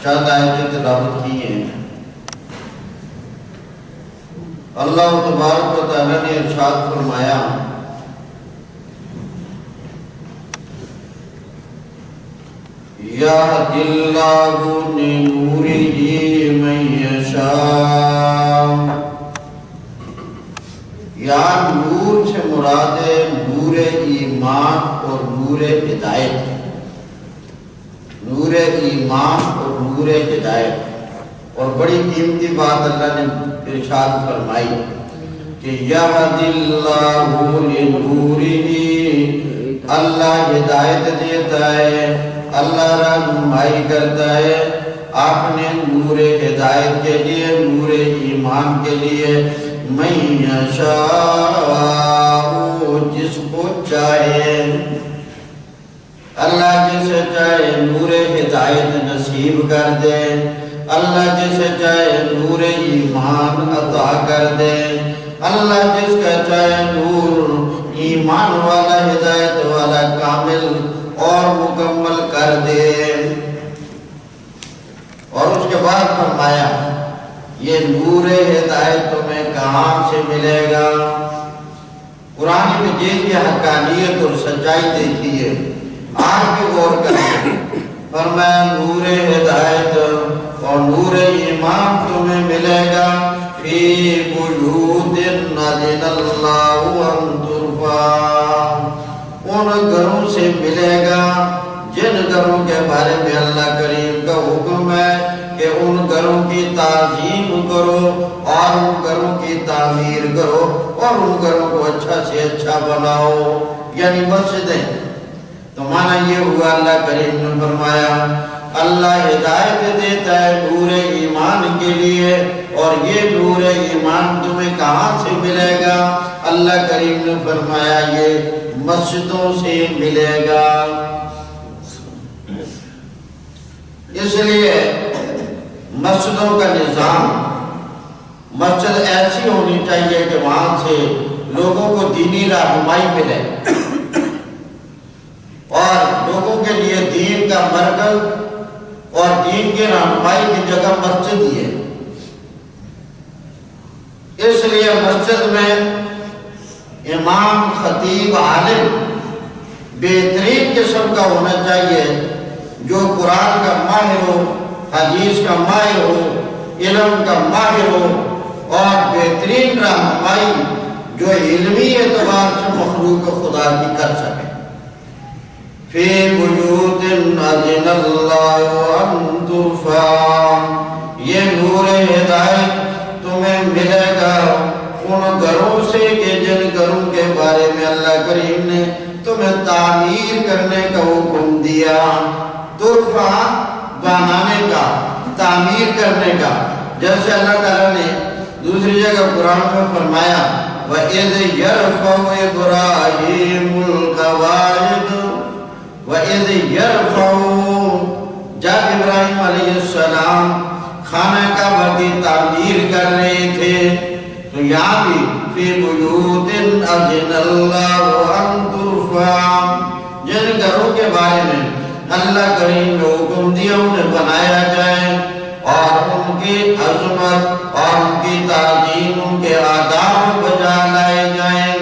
چند آیتیں تلاوت کی ہیں۔ اللہ تبارک و تعالیٰ نے ارشاد فرمایا یہدی اللہ لنورہ من یشاء۔ یہاں نور سے مراد ہے نور ایمان اور نور ہدایت، نور ایمان اور نور ہدایت۔ اور بڑی قیمتی بات اللہ نے ارشاد فرمائی کہ یہدی اللہ لنورہ، اللہ ہدایت دیتا ہے، اللہ رہنمائی کرتا ہے اپنے نور ہدایت کے لیے، نور ایمان کے لیے، من یشاء، جس کو چاہے۔ اللہ جسے چاہے نور ہدایت نصیب کر دے، اللہ جسے چاہے نور ایمان عطا کر دے، اللہ جس کا چاہے نور ایمان والا ہدایت والا کامل اور مکمل کر دے۔ اور اس کے بعد فرمایا یہ نور ہدایت تمہیں کہاں سے ملے گا؟ قرآن مجید کی حقانیت اور سچائی دیکھیے، آپ بھی غور کریں۔ فرمایا نور ہدایت اور نور ایمان تمہیں ملے گا فی بیوت اذن اللہ ان ترفع، ان گھروں سے ملے گا جن گھروں کے بارے میں اللہ کریم کا حکم ہے کہ ان گھروں کی تعظیم کرو اور ان گھروں کی تعمیر کرو اور ان گھروں کو اچھا سے اچھا بناؤ، یعنی مسجدیں۔ تو معنی یہ ہوا اللہ کریم نے فرمایا اللہ ہدایت دیتا ہے نور ایمان کے لیے، اور یہ نور ایمان تمہیں کہاں سے ملے گا؟ اللہ کریم نے فرمایا یہ مسجدوں سے ملے گا۔ اس لیے مسجدوں کا نظام، مسجد ایسی ہونی چاہیے کہ وہاں سے لوگوں کو دینی رہنمائی ملے اور لوگوں کے لیے دین کا مرکز اور دین کی رہنمائی کی جگہ مسجد ہی ہے۔ اس لیے مسجد میں امام، خطیب، عالم بہترین قسم کا ہونا چاہیے، جو قرآن کا ماہر ہو، حدیث کا ماہر ہو، علم کا ماہر ہو، اور بہترین رہنمائی جو علمی اعتبار سے مخلوق خدا کی کر سکے۔ فی بیوت اذن اللہ ان ترفع، یہ نور ہدایت تمہیں ملے گا ان گھروں سے کہ جن گھروں کے بارے میں اللہ کریم نے تمہیں تعمیر کرنے کا حکم دیا۔ ترفع بنانے کا، تعمیر کرنے کا، جیسے اللہ تعالیٰ نے دوسری جگہ قرآن میں فرمایا وَإِذْ يَرْفَعُ إِبْرَاهِيمُ الْقَوَاعِدَ، وَإِذْ يَرْفَعُ، جب ابراہیم علیہ السلام خانہ کعبہ کی تعمیر کر رہے تھے، تو یہاں بھی فی بیوت اذن اللہ ان ترفع، جن گھروں کے بارے میں اللہ کریم نے حکم دیا انہیں بنایا جائے اور ان کی عظمت اور ان کی تعظیم، ان کے آداب بجا لائے جائیں۔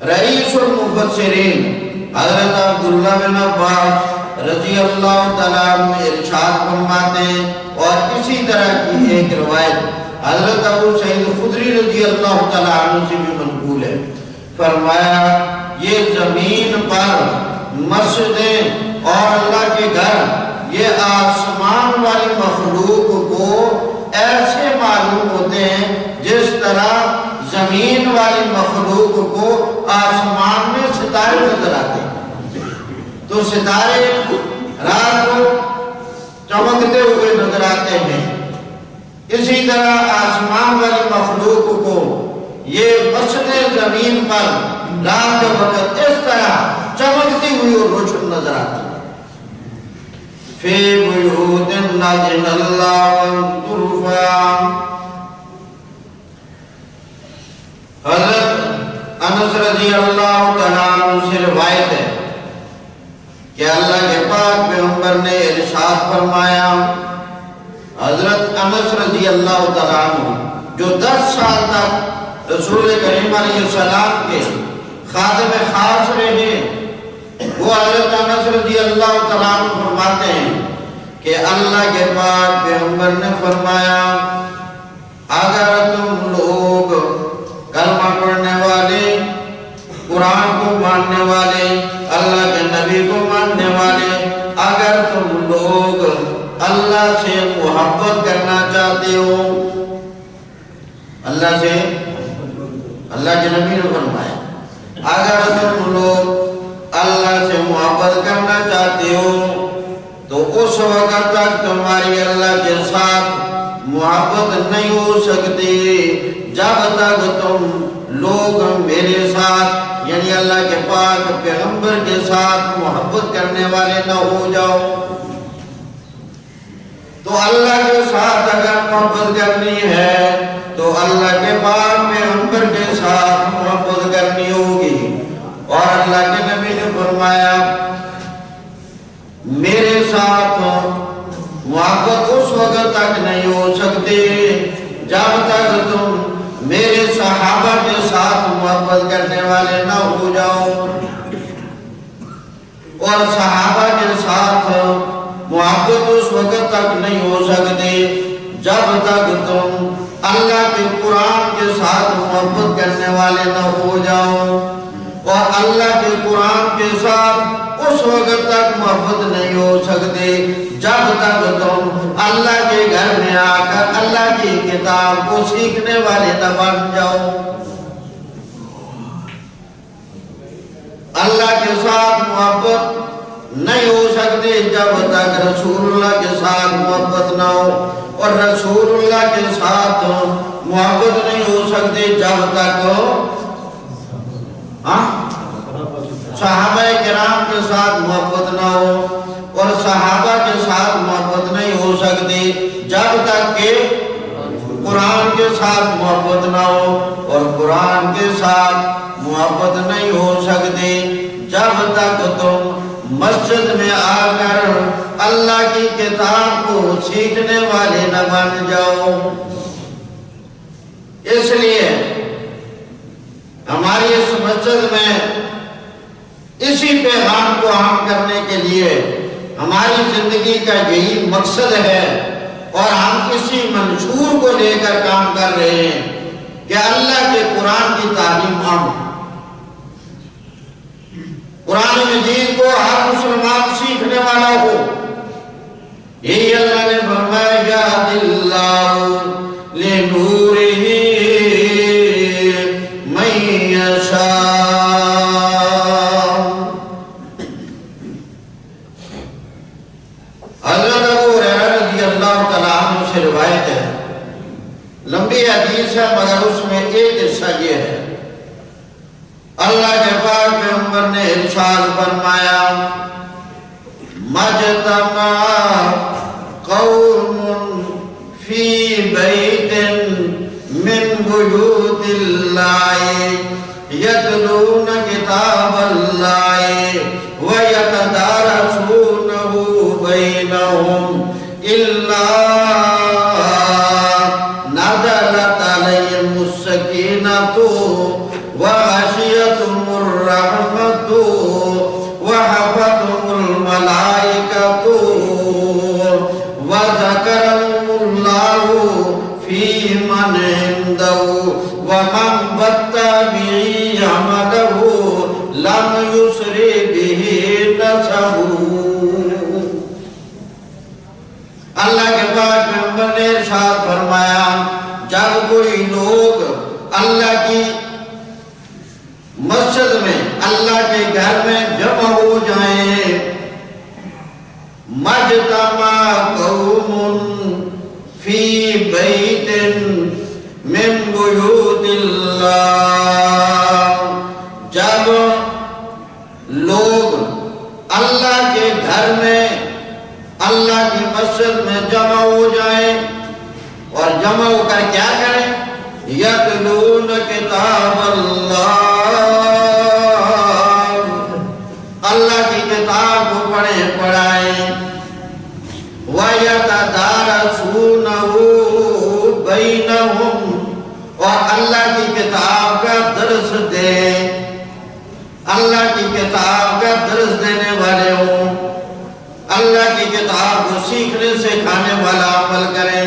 رئیس المفسرین حضرت عبداللہ بن عباس رضی اللہ تعالیٰ عنہ ارشاد فرماتے ہیں، اور اسی طرح کی ایک روایت حضرت ابو سعید خدری رضی اللہ تعالیٰ عنہ سے بھی منقول ہے، فرمایا یہ زمین پر مسجدیں اور اللہ کے گھر یہ آسمان والی مخلوق کو ایسے معلوم ہوتے ہیں جس طرح زمین والی مخلوق کو آسمان میں ستارے نظر آتے ہیں۔ تو ستارے رات کو چمکتے ہوئے نظر آتے ہیں، اسی طرح آسمان والی مخلوق کو یہ مسجد زمین پر رات کے وقت اس طرح چمکتی ہوئی اور روشن نظر آتی ہے۔ فی بیوت اذن اللہ ان ترفع، حضرت انس رضی اللہ تعالیٰ عنہ سے روایت ہے کہ کہ اللہ کے پاک پیغمبر نے ارشاد فرمایا، حضرت انس رضی اللہ تعالیٰ عنہ جو 10 سال تک رسول کریم علیہ السلام کے خادم خاص رہے، وہ حضرت انس رضی اللہ تعالیٰ عنہ فرماتے ہیں کہ اللہ کے پاک پیغمبر نے فرمایا، اگر تم لوگ کلمہ پڑھنے والے، قرآن کو ماننے والے، اللہ کے نبی کو ماننے والے، اگر تم لوگ اللہ سے محبت کرنا چاہتے ہو، اللہ سے، اللہ کے نبی نے فرمایا اگر تم لوگ اللہ سے محبت کرنا چاہتے ہو تو اس وقت تک تمہاری اللہ کے ساتھ محبت نہیں ہو سکتی جب تک تم لوگ میرے ساتھ یعنی اللہ کے پاک پیغمبر کے ساتھ محبت کرنے والے نہ ہو جاؤ۔ تو اللہ کے ساتھ اگر محبت کرنی ہے تو اللہ کے پاک پیغمبر کے ساتھ محبت کرنی ہوگی، اور اللہ کے نبی نے فرمایا میرے ساتھ محبت اس وقت تک نہیں ہو سکتی جب تک تم میرے صحابہ کے ساتھ محبت کرنے والے نہ ہو جاؤ، اور صحابہ کے ساتھ محبت اس وقت تک نہیں ہو سکتی جب تک تم اللہ کے قرآن کے ساتھ محبت کرنے والے نہ ہو جاؤ، اور اللہ کے قرآن کے ساتھ اس وقت تک محبت نہیں ہو سکتی جب تک تم اللہ کے گھر میں آ کر اللہ کی کتاب کو سیکھنے والے نہ بن جاؤ۔ اللہ کے ساتھ محبت نہیں ہو سکتی جب تک رسول اللہ کے ساتھ محبت نہ ہو، اور رسول اللہ کے ساتھ محبت نہیں ہو سکتی جب تک صحابہ کرام کے ساتھ محبت نہ ہو، اور صحابہ کے ساتھ محبت نہیں ہو سکتی جب تک کہ قرآن کے ساتھ محبت نہ ہو، اور قرآن کے ساتھ محبت نہیں ہو سکتی جب تک تم مسجد میں آ کر اللہ کی کتاب کو سیکھنے والے نہ بن جاؤ۔ اس لیے ہماری اس مسجد میں اسی پیغام کو عام کرنے کے لیے ہماری زندگی کا یہی مقصد ہے، اور ہم اسی منشور کو لے کر کام کر رہے ہیں کہ اللہ کے قرآن کی تعلیم عام، قرآن مجید کو ہر مسلمان سیکھنے والا ہو۔ یہی اللہ نے فرمایا یہدی اللہ لنورہ من یشاء۔ حضرت ابو ہریرہ رضی اللہ تعالیٰ عنہ سے روایت ہے، لمبی حدیث ہے مگر اس میں ایک حصہ یہ ہے، اللہ کے پاک پیغمبر نے ارشاد فرمایا مجتمع قوم فی بیت من بیوت اللہ یتلون کتاب اللہ ویتدارسونہ بینہم الا نزلت علیہم السکینۃ وغشیتہم الرحمۃ وحفتہم الملائکۃ وذکرہم اللہ فی من عندہ ومن بطأ بہ عملہ لم یسرع بہ نسبہ۔ اللہ کے پاک پیغمبر نے ارشاد فرمایا جب کوئی لوگ اللہ کی مسجد میں اللہ کے گھر میں جمع ہو جائیں، مجتمع قوم فی بیت من بیوت اللہ، جب لوگ اللہ کے گھر میں اللہ کی مسجد میں جمع ہو جائیں، اور جمع ہو کر کیا کریں؟ یتلون کتاب اللہ، اللہ کی کتاب کو اللہ کی کتاب کا درس دیں، اللہ کی کتاب کا درس دینے والے ہوں، اللہ کی کتاب کو سیکھنے سکھانے والا عمل کریں۔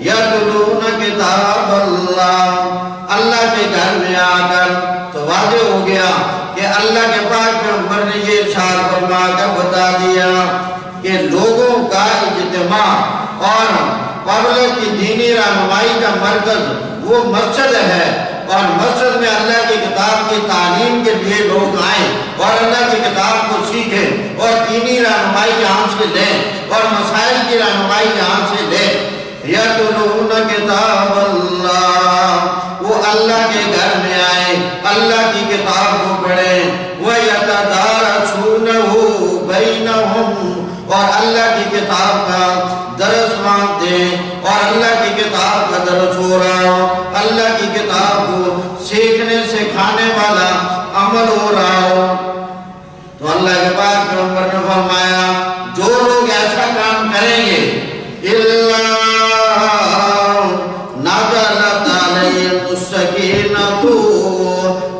یتلون کتاب اللہ کے گھر میں آ کر تو واضح ہو گیا کہ اللہ کے پاک پیغمبر نے یہ ارشاد فرما کر بتا دیا کہ لوگوں کا اجتماع اور پبلک کی دینی رہنمائی کا مرکز وہ مسجد ہے، اور مسجد میں اللہ کی کتاب کی تعلیم کے لیے لوگ آئیں اور اللہ کی کتاب کو سیکھیں اور دینی رہنمائی یہاں سے لیں اور مسائل کی رہنمائی یہاں سے لیں۔ یتلون کتاب اللہ، وہ اللہ کے گھر میں آئیں، اللہ کی کتاب کو پڑھیں، وَيَتَدَارَسُونَهُ بَيْنَهُمْ، اور اللہ کی کتاب کا درس دیں، اور اللہ کی کتاب کا درس ہو رہا ہو، اللہ کی کتاب کو سیکھنے سکھانے والا عمل ہو رہا ہو۔ تو اللہ کے پاک پیغمبر نے فرمایا جو لوگ ایسا کام کریں گے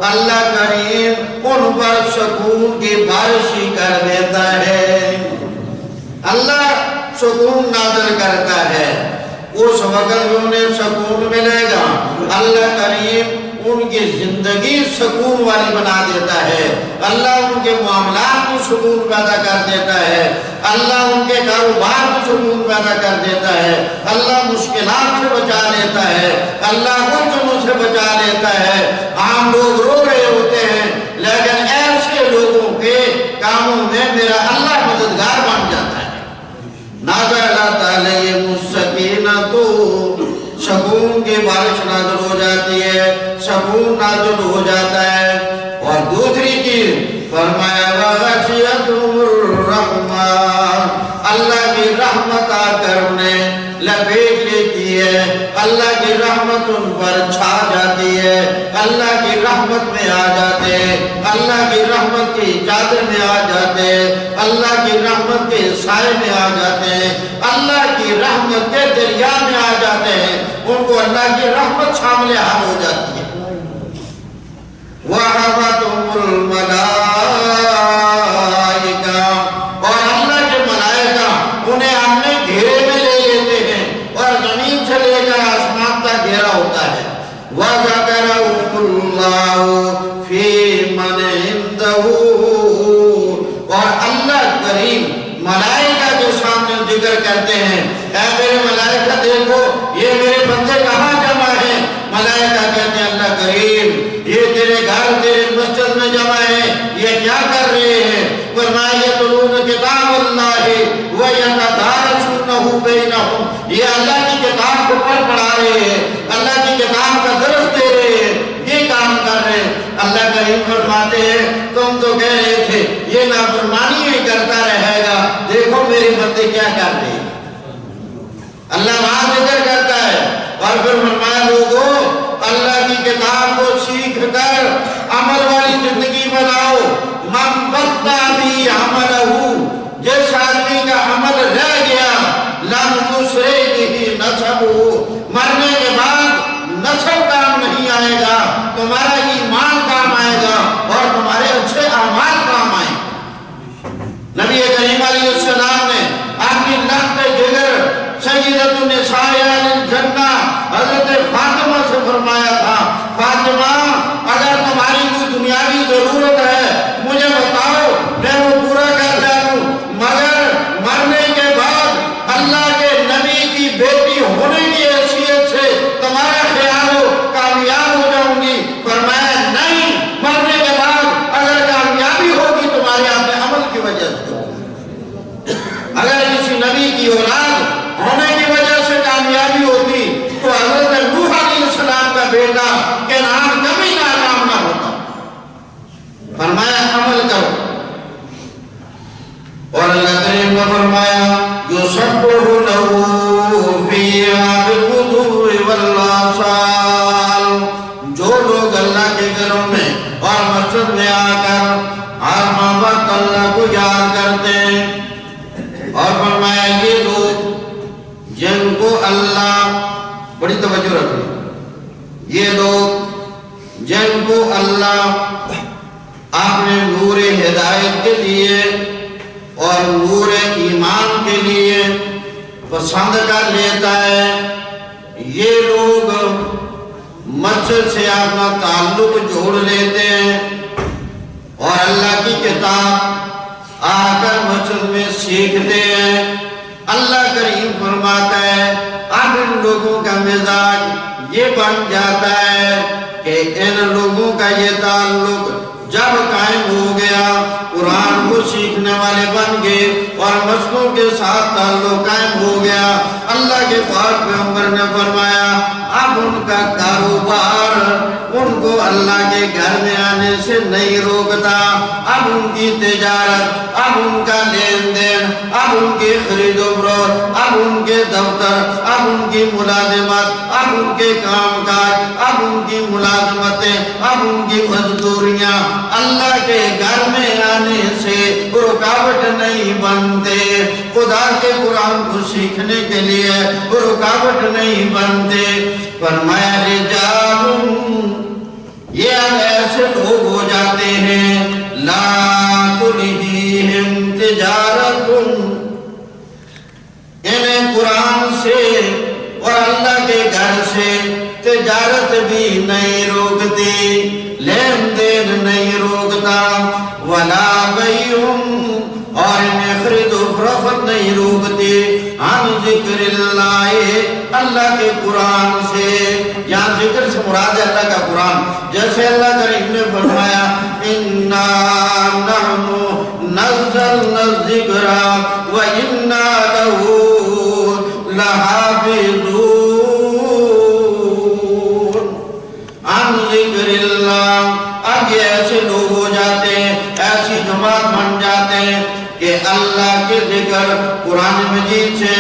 اللہ کریم ان پر سکون کی بارش ہی کر دیتا ہے، اللہ سکون نازل کرتا ہے، اس وقت بھی انہیں سکون ملے گا، اللہ کریم ان کی زندگی سکون والی بنا دیتا ہے، اللہ ان کے معاملات میں سکون پیدا کر دیتا ہے، اللہ ان کے کاروبار میں سکون پیدا کر دیتا ہے، اللہ مشکلات سے بچا لیتا ہے، اللہ الجھنوں سے بچا لیتا ہے۔ عام لوگ رو رہے ہوتے ہیں لیکن ایسے لوگوں کے کاموں میں میرا اللہ مددگار بن جاتا ہے۔ نازلت علیہم السکینۃ، سکون کی بارش نازل ہو جاتی ہے، سکون نازل ہو جاتا ہے۔ اور دوسری چیز فرمایا وغشیتہم الرحمہ، اللہ کی رحمت آ کر انہیں لپیٹ لیتی ہے، اللہ کی رحمت ان پر چھا جاتی ہے، اللہ کی رحمت میں آ جاتے ہیں، اللہ کی رحمت کی چادر میں آ جاتے ہیں، اللہ کی رحمت کے سائے میں آ جاتے ہیں، اللہ کی رحمت کے دریا میں آ جاتے ہیں، ان کو اللہ کی رحمت شامل حال ہو جاتی ہے۔ وَحَفَتْهُمُ الْمَلَائِكَةُ، اور اللہ کے ملائکہ انہیں اپنے گھیرے میں لے لیتے ہیں اور زمین سے لے کر آسمان تک گھیرا ہوتا ہے۔ وَذَكَرَهُمُ اللَّهُ فِي مَنْ عِندَهُ، اور اللہ کریم ملائکہ کے سامنے ذکر کرتے ہیں، اے میرے ملائکہ دیکھو یہ میرے بندے کہاں جمع ہیں۔ ملائکہ کہتے ہیں اللہ کریم یہ تیرے گھر تیرے مسجد میں جمع ہیں، یہ کیا کر رہے ہیں؟ فرمایا یتلون کتاب اللہ ویتدارسونہ بینہم، یہ اللہ کی کتاب کو پڑھا رہے ہیں، اللہ کی کتاب کا درس دے رہے ہیں، یہ کام کر رہے ہیں۔ اللہ کریم فرماتے ہیں تم تو کہہ رہے تھے یہ نافرمانی ہی کرتا رہے گا، دیکھو میرے بندے کیا کر رہے ہیں۔ اللہ وہاں ذکر کرتا ہے اور پھر فرمایا لوگوں اللہ کی کتاب کو سیکھ کر عمل والی زندگی بناؤ۔ من بطا بھی عملہ، جس آدمی کا عمل رہ گیا لم یسرہ نسبہ، مرنے کے بعد نسب کام نہیں آئے گا، تمہارا ایمان کام آئے گا اور تمہارے اچھے اعمال کام آئیں گے۔ نبی کریم علیہ السلام نے اپنی لخت جگر سیدۃ النساء الجنہ حضرت فاطمہ سے فرمایا تھا فاطمہ اگر تمہاری کوئی دنیاوی ضرورت ہے مجھے بتاؤ میں وہ پورا کر جاؤں، مگر مرنے کے بعد اللہ کے نبی کی بیٹی ہونے کی حیثیت سے تمہارا خیال ہو کامیاب ہو جاؤں گی۔ فرمایا نہیں، مرنے کے بعد اگر کامیابی ہوگی تمہارے اپنے عمل کی وجہ سے، اگر کسی نبی کی اولاد ہونے کی وجہ سے کامیابی ہوتی تو حضرت نوح علیہ السلام کا بیٹا کنعان کبھی ناکام نہ ہوتا۔ فرمایا عمل کرو، اور اللہ کریم نے فرمایا یسبح لہ فیہا بالغدو والآصال، جو لوگ اللہ کے گھروں میں اور مسجد میں آ کر ہر وقت اللہ کو یاد کرتے ہیں، اور فرمایا یہ لوگ جن کو اللہ، بڑی توجہ رکھیں، یہ لوگ جن کو اللہ اپنے نور ہدایت کے لیے اور نور ایمان کے لیے پسند کر لیتا ہے، یہ لوگ مسجد سے اپنا تعلق جوڑ لیتے ہیں اور اللہ کی کتاب آ کر مسجد میں سیکھتے ہیں۔ اللہ کریم فرماتا ہے اب ان لوگوں کا مزاج یہ بن جاتا ہے کہ ان لوگوں کا یہ تعلق جب قائم ہو گیا، قرآن کو سیکھنے والے بن گئے اور مسجدوں کے ساتھ تعلق قائم ہو گیا، اللہ کے پاک پیغمبر نے فرمایا اب ان کا کاروبار ان کو اللہ کے گھر میں آنے سے نہیں روکتا، اب ان کی تجارت، اب ان کا لین دین، اب ان کی خرید و فروخت، اب ان کے دفتر، اب ان کی ملازمت، اب ان کے کام کاج، اب ان کی ملازمتیں، اب ان کی مزدوریاں اللہ کے گھر میں آنے سے رکاوٹ نہیں بنتے، خدا کے قرآن کو سیکھنے کے لیے رکاوٹ نہیں بنتے۔ فرمایا رجال، یہ اب ایسے لوگ ہو جاتے ہیں لا تلہیہم تجارت، انہیں قرآن سے اور اللہ کے گھر سے تجارت بھی نہیں روکتی، لین دین نہیں روکتا، ولا بیعہم، اور انہیں خرید و فروخت نہیں روکتی، عن ذکر اللہ، اللہ کے قرآن سے۔ یہاں ذکر سے مراد ہے اللہ کا قرآن، جیسے اللہ کریم نے فرمایا اِنَّا نَحْنُ نَزَّلْنَا الذِّكْرَ وَإِنَّا لَهُ لَحَافِظُونَ۔ عن ذکر اللہ، اب یہ ایسے لوگ ہو جاتے ہیں، ایسی جماعت بن جاتے ہیں کہ اللہ کے ذکر قرآن مجید سے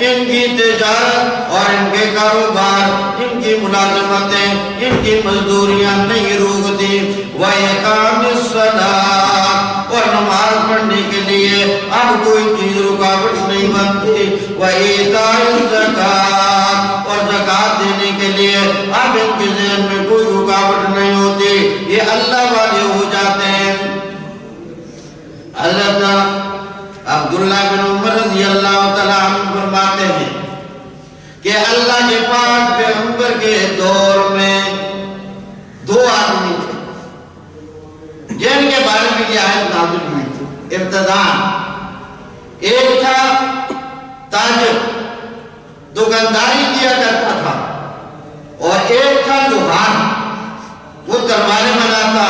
ان کی تجارت اور ان کے کاروبار، ان کی ملازمتیں، ان کی مزدوریاں نہیں روکتی، وَإِقَامِ الصَّلَاةِ، اور نماز پڑھنے کے لیے اب کوئی چیز رکاوٹ نہیں بنتی، وَإِيتَاءِ الزَّكَاةِ، اور زکوٰۃ دینے کے لیے اب ان کے ذہن میں کوئی رکاوٹ نہیں ہوتی، یہ اللہ والے ہو جاتے ہیں۔ حضرت عبداللہ بن عمر رضی اللہ تعالیٰ عنہ فرماتے ہیں کہ اللہ کے پاک پیغمبر کے دور میں دو آدمی تھے جن کے بارے میں یہ آیت نازل ہوئی تھی ابتداءً۔ ایک تھا تاجر، دکانداری کیا کرتا تھا، اور ایک تھا لوہار، وہ تلواریں بناتا،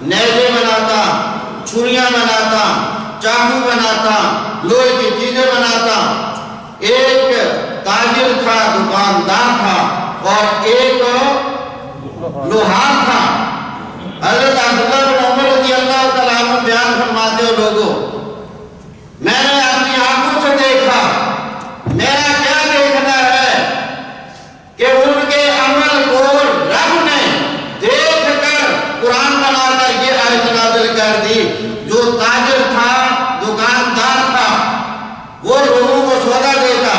نیزے بناتا، چھریاں بناتا، چاقو بناتا، لوہے کی چیزیں بناتا۔ ایک تاجر تھا، دکاندار تھا، اور ایک لوہار تھا۔ حضرت عبداللہ بن عمر رضی اللہ تعالیٰ عنہ بیان فرماتے ہو لوگوں، میں نے اپنی آنکھوں سے دیکھا، میرا کیا دیکھنا ہے کہ ان کے عمل کو رب نے دیکھ کر قرآن بنا کر یہ آیت نازل کر دی۔ جو تاجر تھا، دکاندار تھا، وہ لوگوں کو سودا دیتا،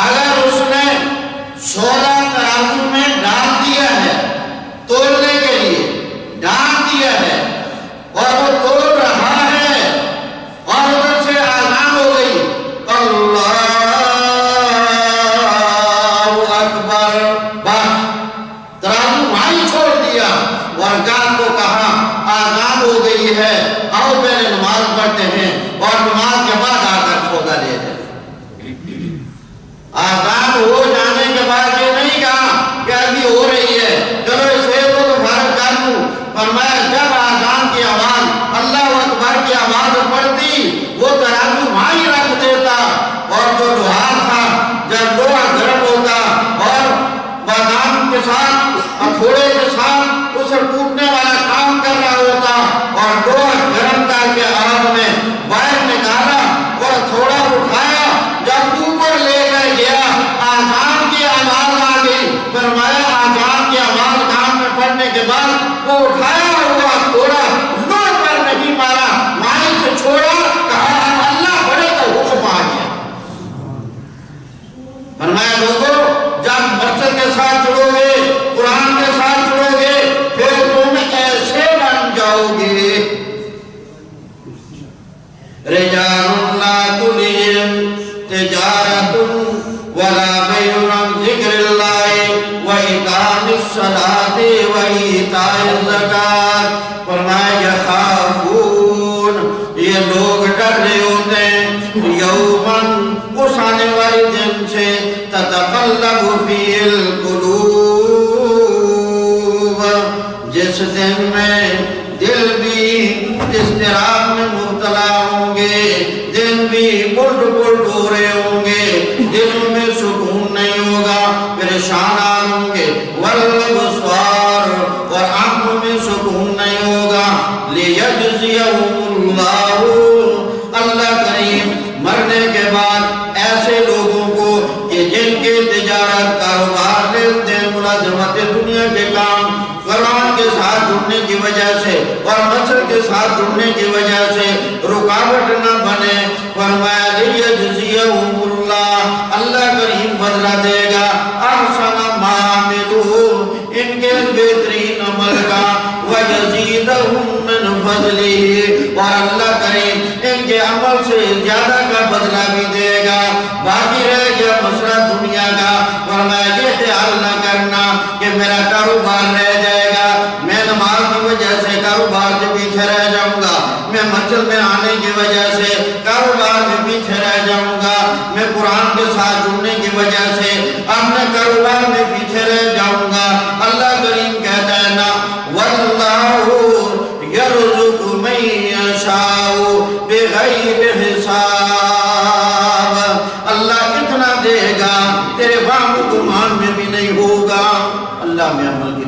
اگر اس نے سودا ترازو میں ڈال دیا ہے تولنے کے لیے، ڈال دیا ہے اور وہ تول رہا ہے اور ادھر سے آزان ہو گئی اللہ اکبر، بس ترازو وہیں چھوڑ دیا اور گاہک کو کہا آزان ہو گئی ہے، آؤ پہلے نماز پڑھتے ہیں اور نماز کے بعد آ کر سودا لے جائیں۔ آزان ہو جانے کے بعد یہ نہیں کہا کہ ابھی ہو رہی ہے چلو اس سے تو فارغ کر دوں، فرمایا جب آزان کی آواز، اللہ اکبر کی آواز پڑتی، وہ ترازو وہیں رکھ دیتا، اور جو لوہار تھا جب لوہا گرم ہوتا اور بادام کے ساتھ ہتھوڑے کے ساتھ اسے ٹوٹنے والا کام کر رہا ہوتا، اور لوہا گرم کر کے آگ میں باہر نکالا اور تھوڑا اٹھایا، جب اوپر لے کر گیا آزان کی آواز آ گئی، فرمایا آزان کی آواز کان میں پڑنے کے بعد وہ اٹھایا ہوا تھوڑا لوہ پر نہیں مارا، وہیں سے چھوڑا، کہا اللہ بڑے کا حکم آ گیا۔ فرمایا لوگوں جب مسجد کے ساتھ جڑو گے، قرآن تلہم تجارت ولا بیع عن ذکر اللہ وإقام الصلاة وإیتاء الزکاة. فرمایا یخافون، یہ لوگ ڈر رہے ہوتے ہیں یومن، اس آنے والی دن سے تتقلب فیہ القلوب، جس دن میں دل بھی اضطراب میں مبتلا ہوں گے، دل بھی پلٹ پلٹ ہو رہے ہوں گے، دلوں میں سکون نہیں ہوگا، پریشان ہوں گے، والابصار، اور آنکھوں میں سکون نہیں ہوگا. لیجزیہم اللہ، اللہ کریم مرنے کے بعد ایسے لوگوں کو کہ جن کے تجارت، کاروبار، لین دین، ملازمت، دنیا کے کام قرآن کے ساتھ جڑنے کی وجہ سے اور مسجد کے ساتھ جڑنے کی وجہ سے رکاوٹ نہ بنے، فرمایا لیجزیہم اللہ، اللہ کریم بدلہ دے گا احسن ما عملوا، ان کے بہترین عمل کا، ویزیدہم من فضلہ، اور اللہ کریم ان کے عمل سے زیادہ کا بدلہ بھی دے گا. باقی رہ گیا مسئلہ دنیا کا، فرمایا یہ خیال نہ کرنا کہ میرا کاروبار رہ جائے گا، میں نماز کی وجہ سے کاروبار سے پیچھے رہ جاؤں گا، میں مسجد میں آنے کی وجہ سے کاروبار میں پیچھے رہ جاؤں گا، میں قرآن کے ساتھ جڑنے کی وجہ سے اپنے کاروبار میں پیچھے رہ جاؤں گا. اللہ کریم کہتا ہے نا، واللہ یرزق من یشاء بغیر حساب، اللہ اتنا دے گا تیرے وہم گمان میں بھی نہیں ہوگا. اللہ میں عمل کی